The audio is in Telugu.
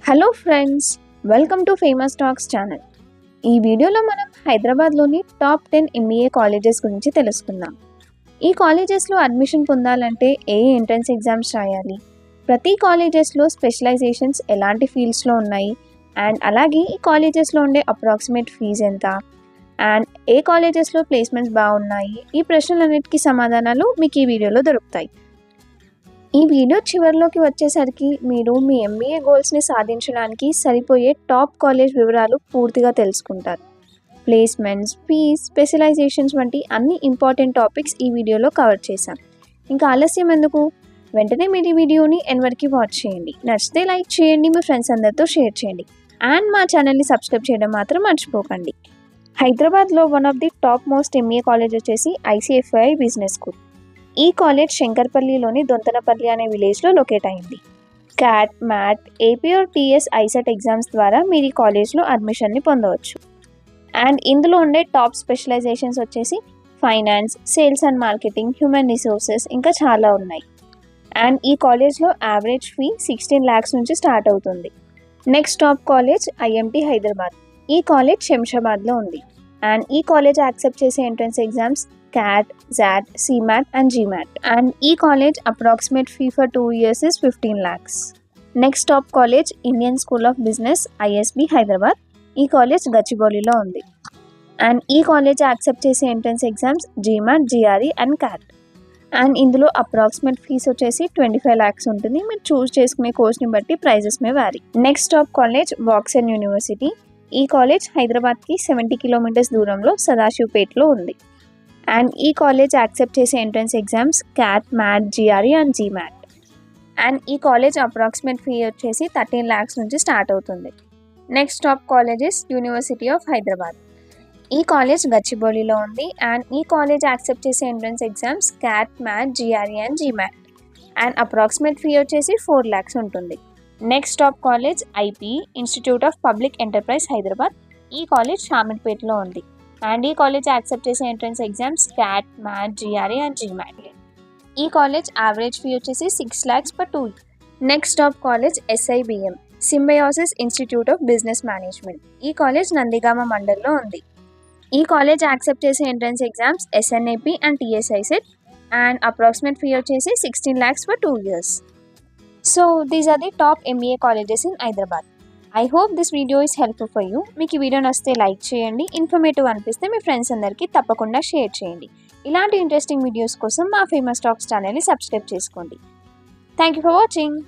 Hello friends, welcome to famous talks channel. ఈ వీడియోలో మనం హైదరాబాద్లోని టాప్ 10 ఎంబీఏ కాలేజెస్ గురించి తెలుసుకుందాం. ఈ కాలేజెస్లో అడ్మిషన్ పొందాలంటే ఏ ఎంట్రన్స్ ఎగ్జామ్స్ రాయాలి, ప్రతి కాలేజెస్లో స్పెషలైజేషన్స్ ఎలాంటి ఫీల్డ్స్లో ఉన్నాయి, అండ్ అలాగే ఈ కాలేజెస్లో ఉండే అప్రాక్సిమేట్ ఫీజు ఎంత, అండ్ ఏ కాలేజెస్లో ప్లేస్మెంట్స్ బాగున్నాయి, ఈ ప్రశ్నలన్నిటికీ సమాధానాలు మీకు ఈ వీడియోలో దొరుకుతాయి. ఈ వీడియో చివరిలోకి వచ్చేసరికి మీరు మీ ఎంబీఏ గోల్స్ని సాధించడానికి సరిపోయే టాప్ కాలేజ్ వివరాలు పూర్తిగా తెలుసుకుంటారు. ప్లేస్మెంట్స్, ఫీజ్, స్పెషలైజేషన్స్ వంటి అన్ని ఇంపార్టెంట్ టాపిక్స్ ఈ వీడియోలో కవర్ చేశాం. ఇంకా ఆలస్యం ఎందుకు, వెంటనే మీరు ఈ వీడియోని ఎండ్ వరకు వాచ్ చేయండి. నచ్చితే లైక్ చేయండి, మీ ఫ్రెండ్స్ అందరితో షేర్ చేయండి, అండ్ మా ఛానల్ని సబ్స్క్రైబ్ చేయడం మాత్రం మర్చిపోకండి. హైదరాబాద్లో one of the top most MBA college వచ్చేసి ఐసీఎఫ్ఐ బిజినెస్ స్కూల్. ఈ కాలేజ్ శంకర్పల్లిలోని దొంతనపల్లి అనే విలేజ్లో లొకేట్ అయింది. CAT, MAT, AP or TS ICET exams ద్వారా మీరు ఈ కాలేజ్లో అడ్మిషన్ని పొందవచ్చు. అండ్ ఇందులో ఉండే టాప్ స్పెషలైజేషన్స్ వచ్చేసి finance, sales and marketing, human resources, ఇంకా చాలా ఉన్నాయి. అండ్ ఈ కాలేజ్లో యావరేజ్ ఫీ 16 lakhs నుంచి స్టార్ట్ అవుతుంది. Next top college IMT Hyderabad. ఈ కాలేజ్ శంషాబాద్లో ఉంది. అండ్ ఈ కాలేజ్ యాక్సెప్ట్ చేసే entrance exams CAT, ZAT, CMAT and GMAT. And e-college approximate fee for 2 years is 15 lakhs. Next top college Indian School of Business ISB Hyderabad. ఈ కాలేజ్ గచ్చిబౌలిలో ఉంది. అండ్ ఈ కాలేజ్ యాక్సెప్ట్ చేసే entrance exams GMAT, GRE and CAT. And ఇందులో అప్రాక్సిమేట్ ఫీస్ వచ్చేసి 25 lakhs ఉంటుంది. మీరు చూస్ చేసుకునే కోర్స్ని బట్టి prices may vary. Next top college Woxsen university. ఈ కాలేజ్ హైదరాబాద్కి 70 kilometers దూరంలో సదాశివపేటలో ఉంది. అండ్ ఈ కాలేజ్ యాక్సెప్ట్ చేసే entrance exams CAT, MAT, GRE and GMAT. And ఈ కాలేజ్ అప్రాక్సిమేట్ ఫీ వచ్చేసి 13 lakhs నుంచి స్టార్ట్ అవుతుంది. Next top colleges university of Hyderabad. ఈ కాలేజ్ గచ్చిబౌలిలో ఉంది. అండ్ ఈ కాలేజ్ యాక్సెప్ట్ చేసే entrance exams CAT, MAT, GRE and GMAT. And approximate fee వచ్చేసి 4 lakhs ఉంటుంది. Next top college IP institute of public enterprise Hyderabad. ఈ కాలేజ్ షామీర్పేటలో ఉంది. అండ్ ఈ కాలేజ్ యాక్సెప్ట్ చేసే entrance exams CAT, MAT, GRE and GMAT. ఈ కాలేజ్ యావరేజ్ ఫీ వచ్చేసి 6 lakhs per 2 years. Next top college SIBM symbiosis institute of business management. ఈ కాలేజ్ నందిగామ మండల్లో ఉంది. ఈ కాలేజ్ యాక్సెప్ట్ చేసే entrance exams SNAP and TSI CET. And approximate fee వచ్చేసి 16 lakhs for 2 years. So these are the top MBA colleges in Hyderabad. I hope this video is helpful for you. మీకు ఈ వీడియో నచ్చితే లైక్ చేయండి, ఇన్ఫర్మేటివ్ అనిపిస్తే మీ ఫ్రెండ్స్ అందరికీ తప్పకుండా షేర్ చేయండి. ఇలాంటి ఇంట్రెస్టింగ్ వీడియోస్ కోసం మా ఫేమస్ టాక్స్ ఛానల్ని సబ్స్క్రైబ్ చేసుకోండి. Thank you for watching.